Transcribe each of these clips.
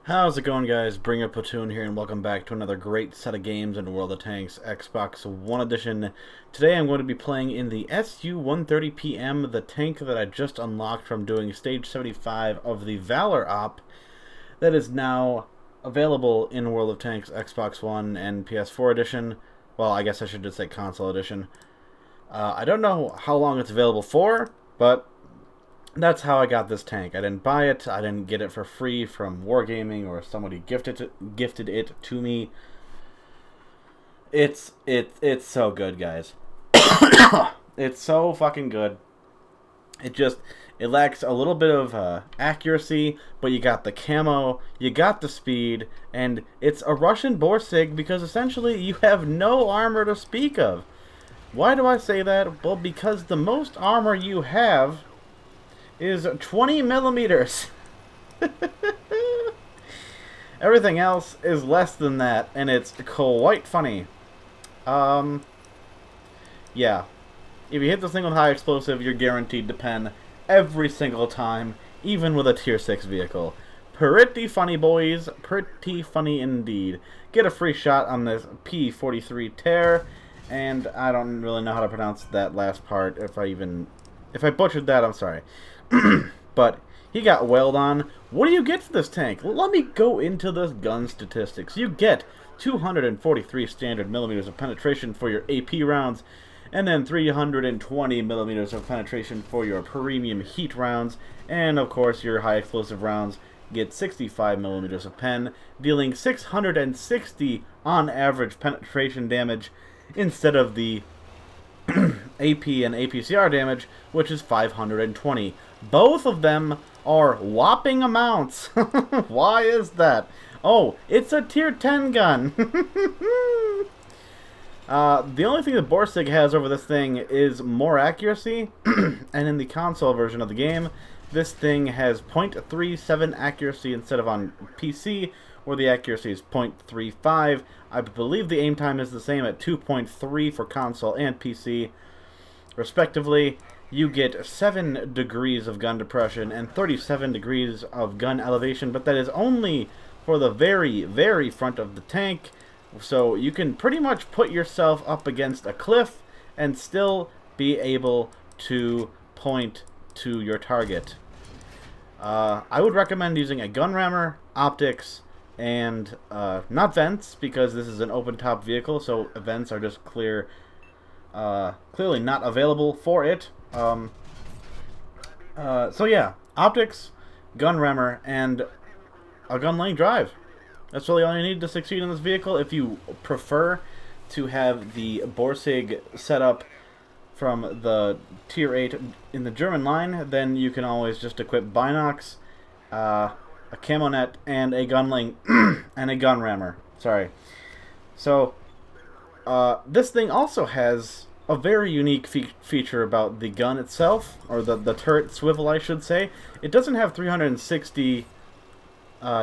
How's it going, guys? Bring a Platoon here, and welcome back to another great set of games in World of Tanks Xbox One Edition. Today I'm going to be playing in the SU-130PM, the tank that I just unlocked from doing Stage 75 of the Valor Op, that is now available in World of Tanks Xbox One and PS4 Edition. Well, I guess I should just say Console Edition. I don't know how long it's available for, but that's how I got this tank. I didn't buy it. I didn't get it for free from Wargaming or somebody gifted it to me. It's so good, guys. It's so fucking good. It lacks a little bit of accuracy, but you got the camo, you got the speed, and it's a Russian Borsig because essentially you have no armor to speak of. Why do I say that? Well, because the most armor you have is 20 millimeters. Everything else is less than that, and it's quite funny. Yeah. If you hit this thing with high explosive, you're guaranteed to pen every single time, even with a tier 6 vehicle. Pretty funny, boys. Pretty funny indeed. Get a free shot on this P-43 tear, and I don't really know how to pronounce that last part. If I butchered that, I'm sorry. But he got wailed on. What do you get for this tank? Let me go into the gun statistics. You get 243 standard millimeters of penetration for your AP rounds, and then 320 millimeters of penetration for your premium heat rounds, and of course your high explosive rounds get 65 millimeters of pen, dealing 660 on average penetration damage instead of the AP and APCR damage, which is 520. Both of them are whopping amounts. Why is that? Oh, it's a tier 10 gun. The only thing that Borsig has over this thing is more accuracy, and in the console version of the game, this thing has 0.37 accuracy instead of on PC, where the accuracy is 0.35. I believe the aim time is the same at 2.3 for console and PC, respectively. You get 7 degrees of gun depression and 37 degrees of gun elevation, but that is only for the very, very front of the tank. So you can pretty much put yourself up against a cliff and still be able to point to your target. I would recommend using a gun rammer, optics, and not vents, because this is an open top vehicle, so vents are just clearly not available for it. So yeah, optics, gun rammer, and a gun lane drive. That's really all you need to succeed in this vehicle. If you prefer to have the Borsig setup from the tier 8 in the German line, then you can always just equip binocs, a camo net, and a gun lane and a gun rammer. Sorry. So this thing also has a very unique feature about the gun itself, or the turret swivel, I should say. It doesn't have 360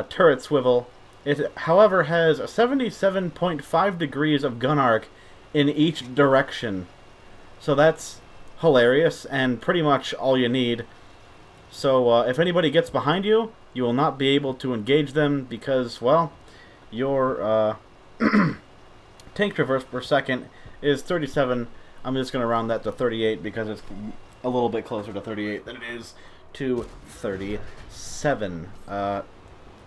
turret swivel. It, however, has 77.5 degrees of gun arc in each direction. So that's hilarious, and pretty much all you need. So if anybody gets behind you, you will not be able to engage them because, well, your tank traverse per second is 37. I'm just going to round that to 38 because it's a little bit closer to 38 than it is to 37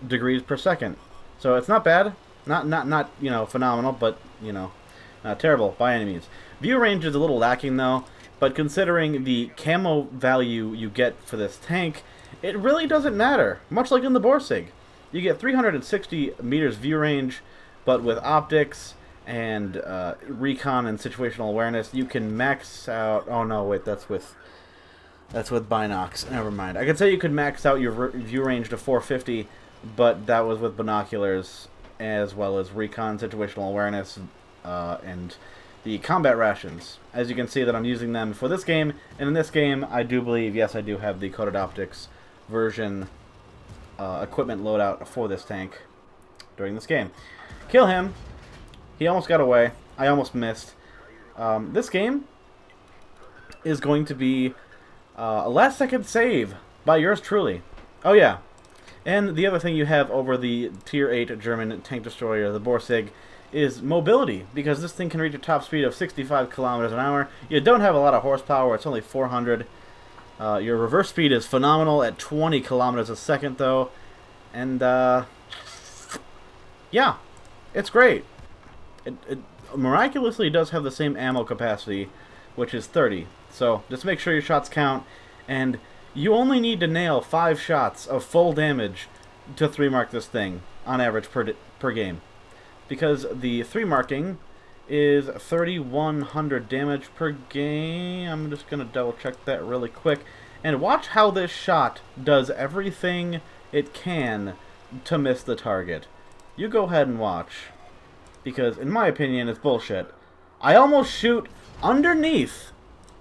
degrees per second. So it's not bad. Not you know, phenomenal, but, you know, not terrible by any means. View range is a little lacking, though, but considering the camo value you get for this tank, it really doesn't matter, much like in the Borsig. You get 360 meters view range, but with optics and recon and situational awareness, you can max out... Oh, no, wait, that's with binocs. Never mind. I could say you could max out your view range to 450, but that was with binoculars, as well as recon, situational awareness, and the combat rations. As you can see that I'm using them for this game, and in this game, I do believe, yes, I do have the Coated Optics version equipment loadout for this tank during this game. Kill him. He almost got away. I almost missed. This game is going to be a last-second save by yours truly. Oh, yeah. And the other thing you have over the Tier 8 German tank destroyer, the Borsig, is mobility, because this thing can reach a top speed of 65 kilometers an hour. You don't have a lot of horsepower, it's only 400. Your reverse speed is phenomenal at 20 kilometers a second, though. And, yeah, it's great. It miraculously does have the same ammo capacity, which is 30. So just make sure your shots count, and you only need to nail 5 shots of full damage to 3-mark this thing, on average per game. Because the 3-marking is 3,100 damage per game. I'm just going to double check that really quick. And watch how this shot does everything it can to miss the target. You go ahead and watch. Because, in my opinion, it's bullshit. I almost shoot underneath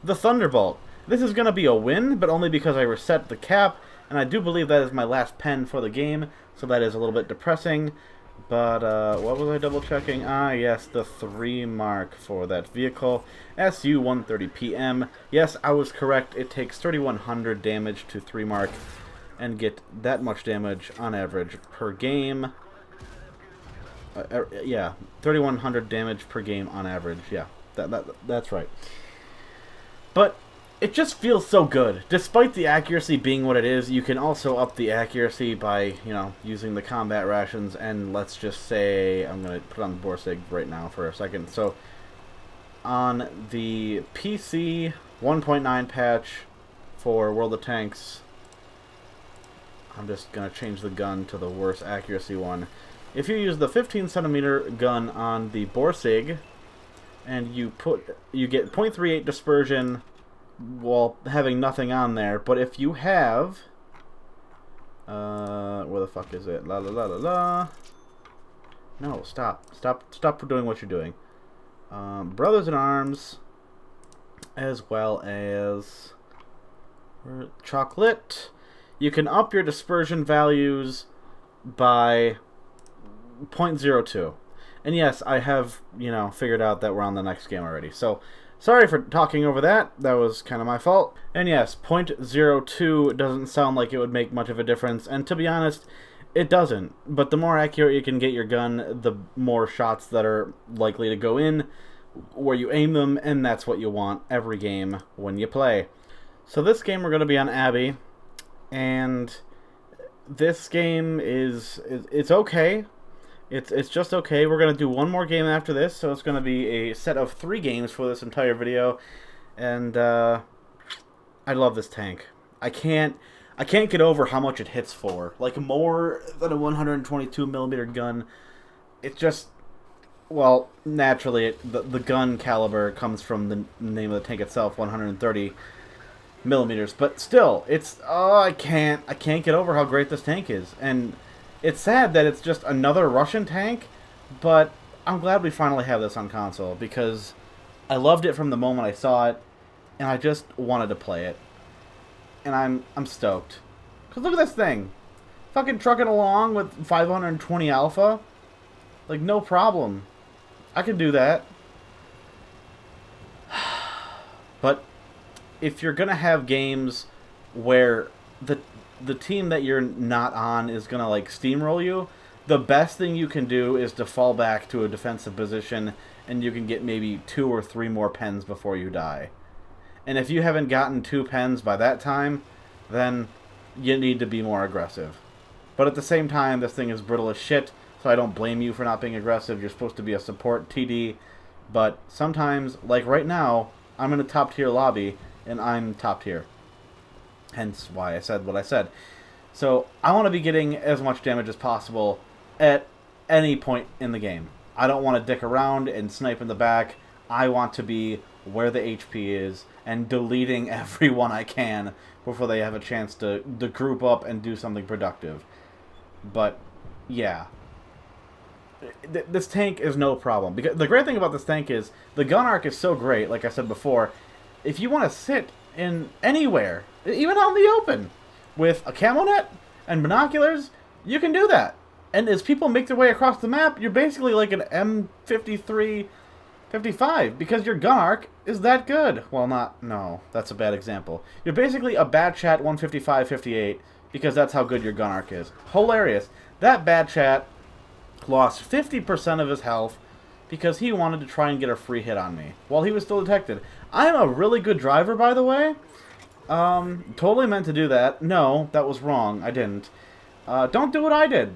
the Thunderbolt. This is going to be a win, but only because I reset the cap. And I do believe that is my last pen for the game. So that is a little bit depressing. But, what was I double checking? Ah, yes, the 3-mark for that vehicle. SU-130PM. Yes, I was correct. It takes 3,100 damage to 3-mark and get that much damage on average per game. Yeah, 3,100 damage per game on average. Yeah, that's right. But it just feels so good. Despite the accuracy being what it is, you can also up the accuracy by, using the combat rations. And let's just say, I'm going to put on the Borsig right now for a second. So, on the PC 1.9 patch for World of Tanks, I'm just going to change the gun to the worst accuracy one. If you use the 15cm gun on the Borsig, and you get 0.38 dispersion while having nothing on there. But if you have, where the fuck is it? La la la la la. No, stop doing what you're doing. Brothers in Arms, as well as chocolate. You can up your dispersion values by 0.02. And yes, I have, figured out that we're on the next game already. So, sorry for talking over that. That was kind of my fault. And yes, 0.02 doesn't sound like it would make much of a difference. And to be honest, it doesn't. But the more accurate you can get your gun, the more shots that are likely to go in where you aim them. And that's what you want every game when you play. So this game we're going to be on Abbey. And this game it's okay. It's just okay. We're going to do one more game after this, so it's going to be a set of 3 games for this entire video. And I love this tank. I can't get over how much it hits for. Like, more than a 122mm gun. It just, well, naturally, the gun caliber comes from the name of the tank itself, 130mm. But still, I can't get over how great this tank is. And it's sad that it's just another Russian tank, but I'm glad we finally have this on console, because I loved it from the moment I saw it, and I just wanted to play it. And I'm stoked. Because look at this thing. Fucking trucking along with 520 alpha. Like, no problem. I can do that. But if you're going to have games where the team that you're not on is going to, like, steamroll you, the best thing you can do is to fall back to a defensive position, and you can get maybe 2 or 3 more pens before you die. And if you haven't gotten 2 pens by that time, then you need to be more aggressive. But at the same time, this thing is brittle as shit, so I don't blame you for not being aggressive. You're supposed to be a support TD. But sometimes, like right now, I'm in a top tier lobby, and I'm top tier. Hence why I said what I said. So I want to be getting as much damage as possible at any point in the game. I don't want to dick around and snipe in the back. I want to be where the HP is and deleting everyone I can before they have a chance to group up and do something productive. But yeah, this tank is no problem. Because the great thing about this tank is the gun arc is so great, like I said before. If you want to sit in anywhere, even out in the open, with a camo net and binoculars, you can do that. And as people make their way across the map, you're basically like an M53, 55, because your gun arc is that good. Well, no, that's a bad example. You're basically a Batchat 155, 58 because that's how good your gun arc is. Hilarious. That bad chat lost 50% of his health because he wanted to try and get a free hit on me while he was still detected. I am a really good driver, by the way. Totally meant to do that. No, that was wrong. I didn't. Don't do what I did.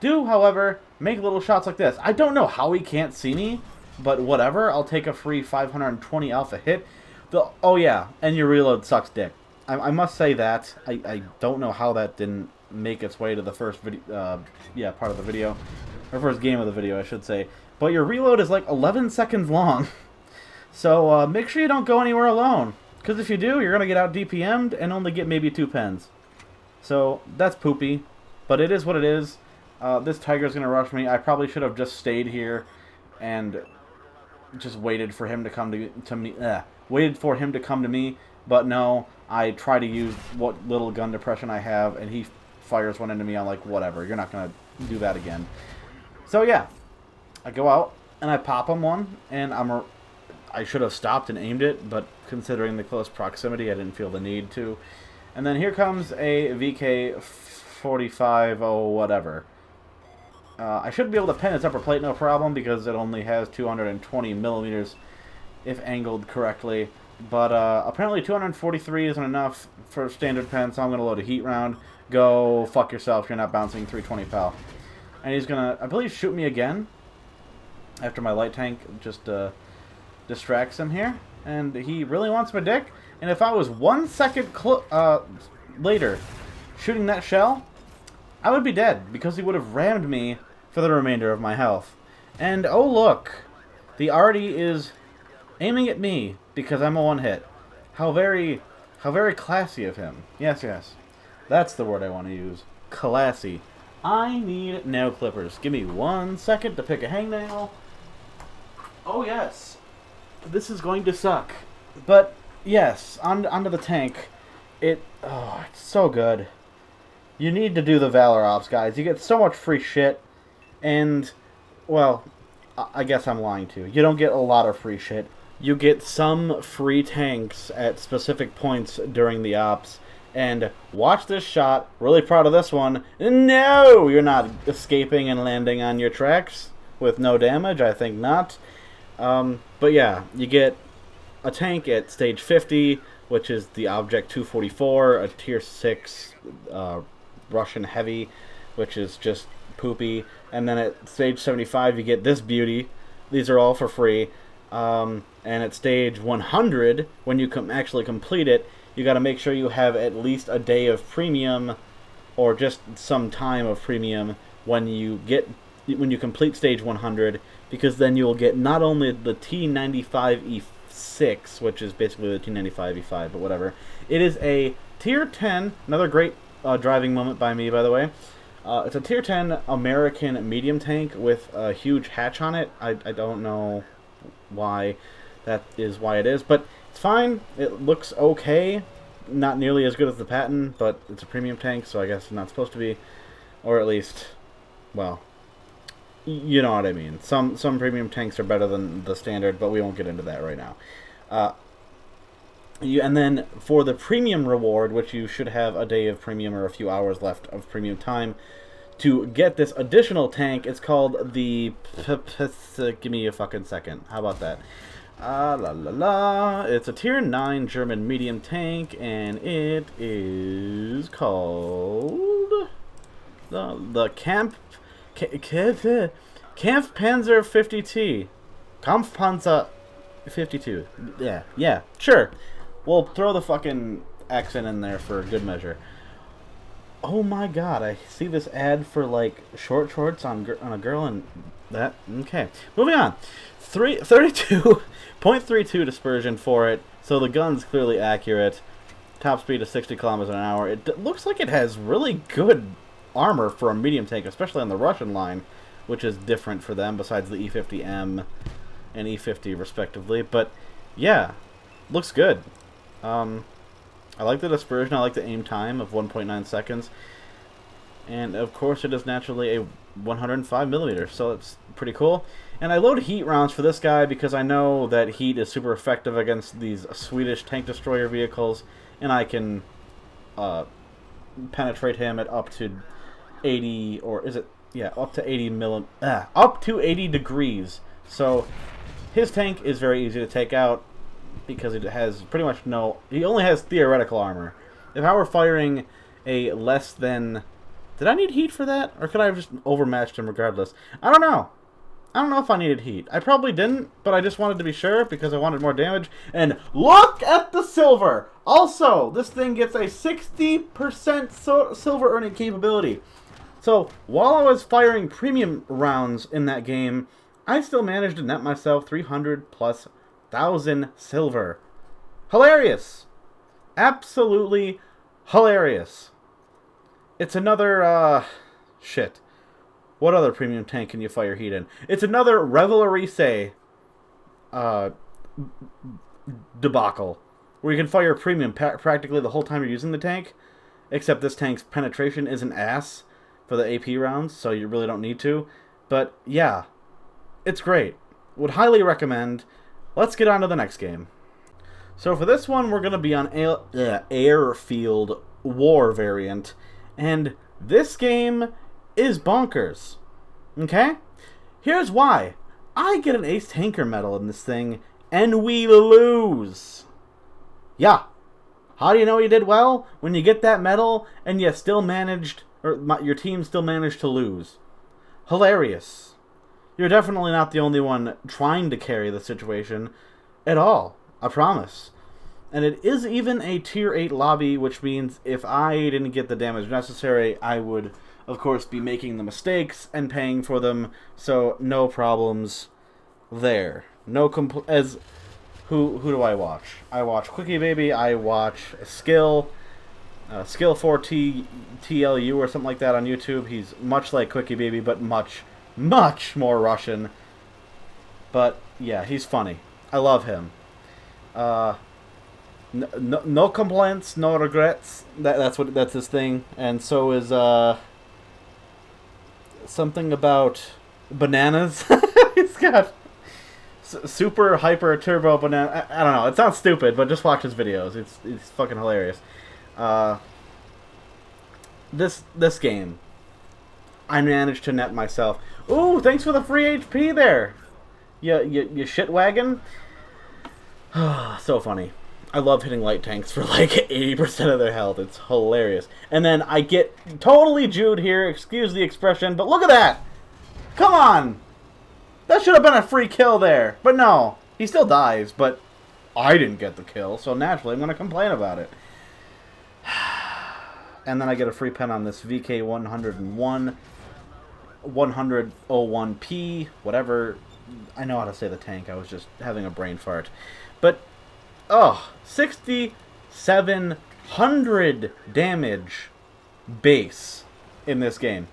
Do, however, make little shots like this. I don't know how he can't see me, but whatever. I'll take a free 520 alpha hit. Oh yeah, and your reload sucks dick. I must say that. I don't know how that didn't make its way to the first video, part of the video. Or first game of the video, I should say. But your reload is like 11 seconds long. So make sure you don't go anywhere alone. Because if you do, you're going to get out DPM'd and only get maybe 2 pens. So that's poopy. But it is what it is. This tiger's going to rush me. I probably should have just stayed here and just waited for him to come to me. Waited for him to come to me. But no, I try to use what little gun depression I have, and he fires one into me. I'm like, whatever, you're not going to do that again. So yeah, I go out and I pop him one, and I should have stopped and aimed it, but considering the close proximity, I didn't feel the need to. And then here comes a VK-45, oh whatever. I should be able to pen its upper plate no problem because it only has 220 millimeters if angled correctly. But apparently 243 isn't enough for standard pen, so I'm going to load a heat round. Go fuck yourself, you're not bouncing 320, pal. And he's going to, I believe, shoot me again after my light tank just distracts him here. And he really wants my dick. And if I was 1 second later shooting that shell, I would be dead because he would have rammed me for the remainder of my health. And oh look, the arty is aiming at me because I'm a one-hit. How very classy of him. Yes, yes. That's the word I want to use. Classy. I need nail clippers. Give me 1 second to pick a hangnail. Oh yes. This is going to suck. But yes, onto the tank. It's so good. You need to do the Valor Ops, guys. You get so much free shit. And, well, I guess I'm lying too. You don't get a lot of free shit. You get some free tanks at specific points during the ops. And watch this shot. Really proud of this one. No! You're not escaping and landing on your tracks with no damage. I think not. But yeah, you get a tank at stage 50, which is the Object 244, a tier 6 Russian heavy, which is just poopy. And then at stage 75, you get this beauty. These are all for free. And at stage 100, when you actually complete it, you got to make sure you have at least a day of premium, or just some time of premium when you complete stage 100, because then you'll get not only the T95E6, which is basically the T95E5, but whatever. It is a tier 10, another great driving moment by me, by the way. It's a tier 10 American medium tank with a huge hatch on it. I don't know why that is why it is, but it's fine. It looks okay. Not nearly as good as the Patton, but it's a premium tank, so I guess it's not supposed to be. Or at least, well, you know what I mean. Some premium tanks are better than the standard, but we won't get into that right now. And then for the premium reward, which you should have a day of premium or a few hours left of premium time, to get this additional tank, it's called the... Give me a fucking second. How about that? It's a tier 9 German medium tank, and it is called the Kampfpanzer 50T. Kampfpanzer 52. Yeah, sure. We'll throw the fucking accent in there for good measure. Oh my god, I see this ad for like short shorts on a girl, and that, okay. Moving on. 32.32 dispersion for it, so the gun's clearly accurate. Top speed of 60 kilometers an hour. It looks like it has really good armor for a medium tank, especially on the Russian line, which is different for them besides the E50M and E50 respectively. But yeah, looks good. I like the dispersion. I like the aim time of 1.9 seconds. And of course it is naturally a 105mm, so it's pretty cool. And I load heat rounds for this guy because I know that heat is super effective against these Swedish tank destroyer vehicles, and I can penetrate him at up to 80, or is it? Yeah, up to 80 degrees. So his tank is very easy to take out because it has pretty much no. He only has theoretical armor. If I were firing a less than, did I need heat for that, or could I have just overmatched him regardless? I don't know. I don't know if I needed heat. I probably didn't, but I just wanted to be sure because I wanted more damage. And look at the silver! Also, this thing gets a 60% silver earning capability. So, while I was firing premium rounds in that game, I still managed to net myself 300 plus thousand silver. Hilarious! Absolutely hilarious. It's another, shit. What other premium tank can you fire heat in? It's another Revelry debacle, where you can fire premium practically the whole time you're using the tank, except this tank's penetration is an ass for the AP rounds, so you really don't need to. But yeah, it's great. Would highly recommend. Let's get on to the next game. So for this one, we're going to be on Airfield War variant, and this game is bonkers. Okay? Here's why. I get an Ace Tanker medal in this thing, and we lose. Yeah. How do you know you did well? When you get that medal, and you still managed, or your team still managed to lose. Hilarious. You're definitely not the only one trying to carry the situation at all. I promise. And it is even a tier 8 lobby, which means if I didn't get the damage necessary, I would, of course, be making the mistakes and paying for them. So no problems there. No who do I watch? I watch Quickie Baby. I watch Skill 4T TLU or something like that on YouTube. He's much like Quickie Baby, but much more Russian. But yeah, he's funny. I love him. No complaints, no regrets. That's his thing. And so is something about bananas. He's got super hyper turbo banana. I don't know. It sounds stupid, but just watch his videos. It's fucking hilarious. This game, I managed to net myself. Ooh, thanks for the free HP there. You shit wagon. So funny. I love hitting light tanks for like 80% of their health. It's hilarious. And then I get totally Jewed here. Excuse the expression, but look at that. Come on. That should have been a free kill there. But no. He still dies, but I didn't get the kill, so naturally I'm going to complain about it. And then I get a free pen on this VK101, 101P, whatever. I know how to say the tank. I was just having a brain fart. But, 6,700 damage base in this game.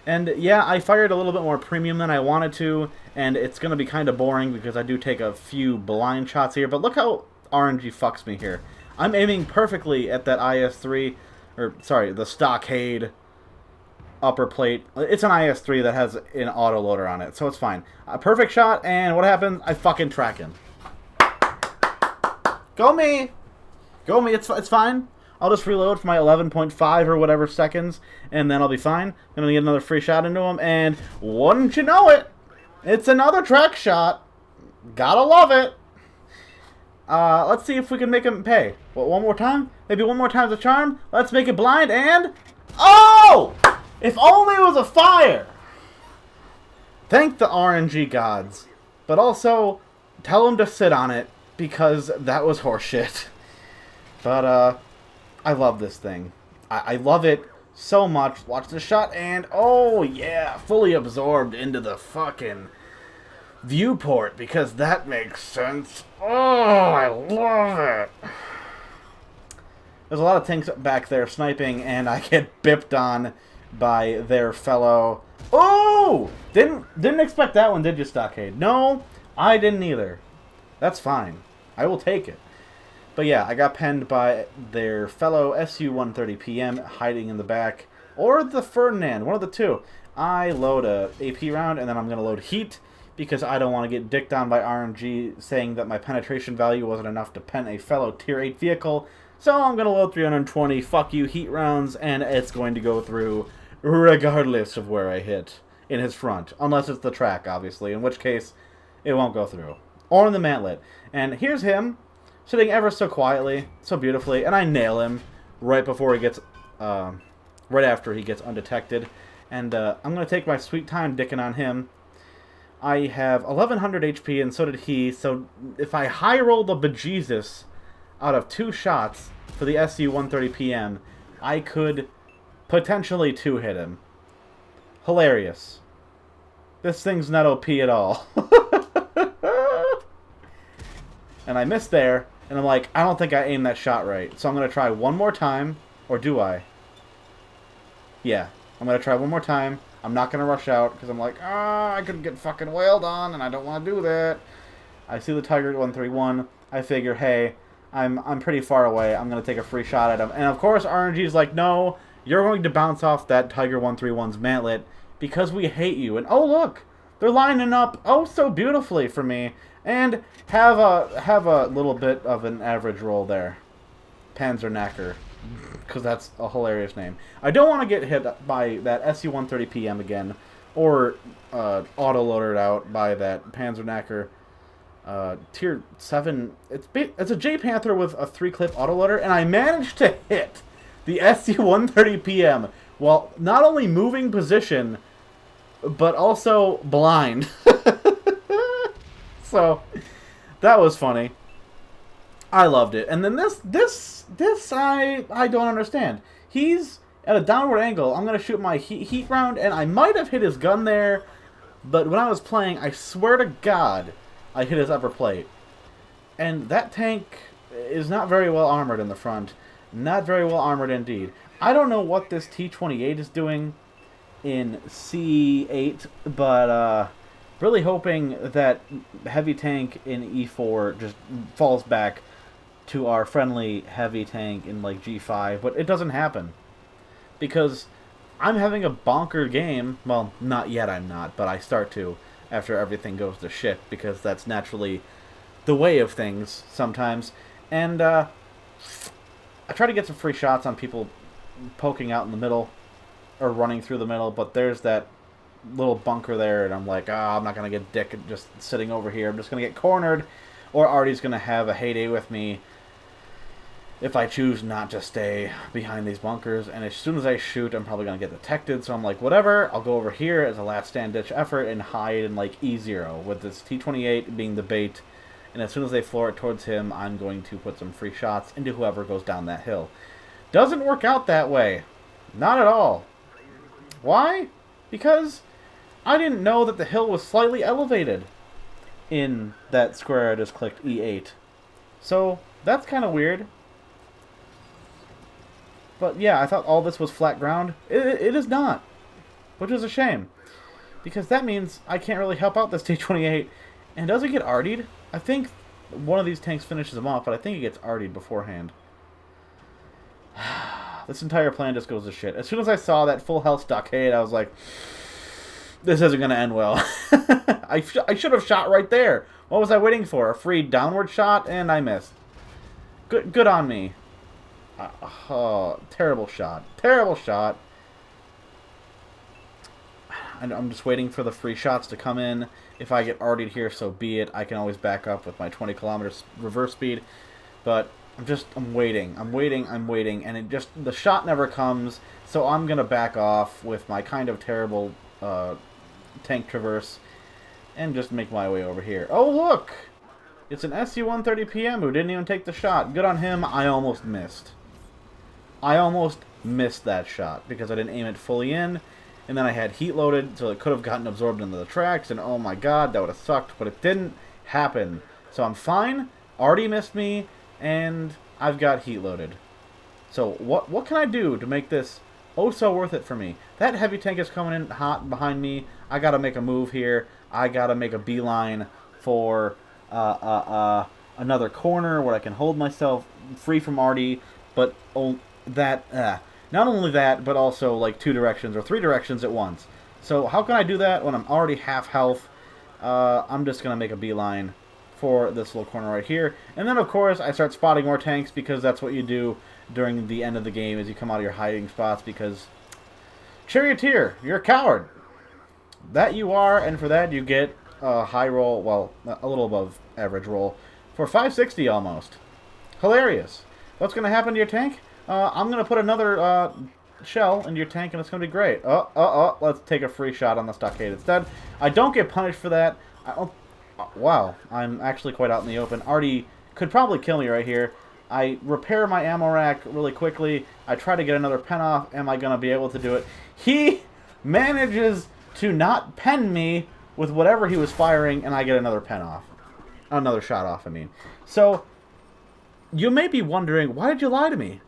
And yeah, I fired a little bit more premium than I wanted to, and it's going to be kind of boring because I do take a few blind shots here. But look how RNG fucks me here. I'm aiming perfectly at that IS-3, or sorry, the Stockade upper plate. It's an IS-3 that has an autoloader on it, so it's fine. A perfect shot, and what happens? I fucking track him. Go me! Go me, it's fine. I'll just reload for my 11.5 or whatever seconds, and then I'll be fine. I'm going to get another free shot into him, and wouldn't you know it, it's another track shot. Gotta love it. Let's see if we can make him pay. What, one more time? Maybe one more time's a charm? Let's make it blind, and... oh! If only it was a fire! Thank the RNG gods. But also, tell them to sit on it, because that was horseshit. But, I love this thing. I love it so much. Watch the shot, and oh yeah, fully absorbed into the fucking viewport, because that makes sense. Oh, I love it. There's a lot of tanks back there sniping, and I get bipped on by their fellow. Oh! Didn't expect that one, did you, Stockade? No, I didn't either. That's fine. I will take it. But yeah, I got penned by their fellow SU-130PM hiding in the back. Or the Ferdinand, one of the two. I load a AP round, and then I'm going to load heat, because I don't want to get dicked on by RNG saying that my penetration value wasn't enough to pen a fellow tier 8 vehicle. So I'm going to load 320 fuck you heat rounds, and it's going to go through regardless of where I hit in his front. Unless it's the track, obviously, in which case it won't go through. Or in the mantlet. And here's him, sitting ever so quietly, so beautifully, and I nail him right before he gets, right after he gets undetected. And I'm going to take my sweet time dicking on him. I have 1100 HP, and so did he, so if I high roll the bejesus out of 2 shots for the SU-130PM, I could potentially 2-hit him. Hilarious. This thing's not OP at all. And I missed there, and I'm like, I don't think I aimed that shot right. So I'm going to try one more time, or do I? Yeah, I'm going to try one more time. I'm not going to rush out, because I'm like, I could get fucking wailed on, and I don't want to do that. I see the Tiger 131. I figure, hey, I'm pretty far away. I'm going to take a free shot at him. And of course, RNG's like, no, you're going to bounce off that Tiger 131's mantlet, because we hate you. And oh, look, they're lining up oh so beautifully for me. And have a little bit of an average roll there. Panzerknacker. Because that's a hilarious name. I don't want to get hit by that SU-130PM again. Or auto-loaded out by that Panzerknacker. Tier 7. It's a J-Panther with a 3-clip autoloader. And I managed to hit the SU-130PM while not only moving position, but also blind. So, that was funny. I loved it. And then this I don't understand. He's at a downward angle. I'm going to shoot my heat round, and I might have hit his gun there, but when I was playing, I swear to God, I hit his upper plate. And that tank is not very well armored in the front. Not very well armored indeed. I don't know what this T-28 is doing in C8, but really hoping that heavy tank in E4 just falls back to our friendly heavy tank in like G5, but it doesn't happen. Because I'm having a bonker game. Well, not yet I'm not, but I start to after everything goes to shit, because that's naturally the way of things sometimes. And I try to get some free shots on people poking out in the middle or running through the middle, but there's that little bunker there, and I'm like, I'm not going to get dick just sitting over here. I'm just going to get cornered, or Artie's going to have a heyday with me if I choose not to stay behind these bunkers. And as soon as I shoot, I'm probably going to get detected, so I'm like, whatever, I'll go over here as a last stand-ditch effort and hide in like E0 with this T-28 being the bait. And as soon as they floor it towards him, I'm going to put some free shots into whoever goes down that hill. Doesn't work out that way. Not at all. Why? Because I didn't know that the hill was slightly elevated in that square I just clicked, E8. So, that's kind of weird. But yeah, I thought all this was flat ground. It is not. Which is a shame. Because that means I can't really help out this T-28. And does it get artied? I think one of these tanks finishes him off, but I think it gets artied beforehand. This entire plan just goes to shit. As soon as I saw that full health stockade, I was like, this isn't going to end well. I should have shot right there. What was I waiting for? A free downward shot? And I missed. Good on me. Terrible shot. Terrible shot. I'm just waiting for the free shots to come in. If I get artied here, so be it. I can always back up with my 20 kilometers reverse speed. But I'm waiting, and the shot never comes, so I'm going to back off with my kind of terrible tank traverse and just make my way over here. Oh, look! It's an SU-130PM who didn't even take the shot. Good on him. I almost missed. I almost missed that shot because I didn't aim it fully in, and then I had heat loaded, so it could have gotten absorbed into the tracks, and oh my god, that would have sucked, but it didn't happen. So I'm fine. Already missed me. And I've got heat loaded. So what can I do to make this oh so worth it for me? That heavy tank is coming in hot behind me. I gotta make a move here. I gotta make a beeline for another corner where I can hold myself free from Artie. But not only that, but also like 2 directions or 3 directions at once. So how can I do that when I'm already half health? I'm just gonna make a beeline for this little corner right here. And then, of course, I start spotting more tanks because that's what you do during the end of the game as you come out of your hiding spots because Charioteer, you're a coward. That you are, and for that you get a high roll, well, a little above average roll, for 560 almost. Hilarious. What's going to happen to your tank? I'm going to put another shell into your tank, and it's going to be great. Let's take a free shot on the stockade instead. I don't get punished for that. Wow, I'm actually quite out in the open. Artie could probably kill me right here. I repair my ammo rack really quickly. I try to get another pen off. Am I going to be able to do it? He manages to not pen me with whatever he was firing, and I get another pen off. Another shot off, I mean. So, you may be wondering, why did you lie to me?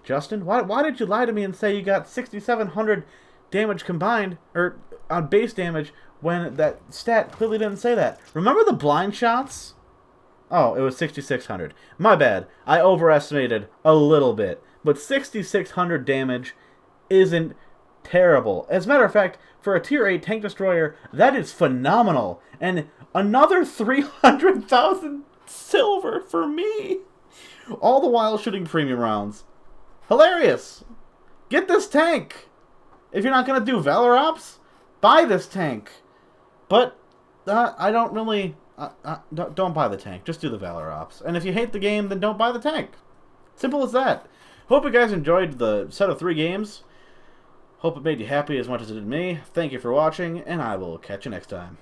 Justin, why did you lie to me and say you got 6,700 damage combined, or on base damage, when that stat clearly didn't say that? Remember the blind shots? Oh, it was 6,600. My bad. I overestimated a little bit. But 6,600 damage isn't terrible. As a matter of fact, for a Tier 8 tank destroyer, that is phenomenal. And another 300,000 silver for me. All the while shooting premium rounds. Hilarious. Get this tank. If you're not going to do Valor Ops, buy this tank. But I don't really... don't buy the tank. Just do the Valor Ops. And if you hate the game, then don't buy the tank. Simple as that. Hope you guys enjoyed the set of 3 games. Hope it made you happy as much as it did me. Thank you for watching, and I will catch you next time.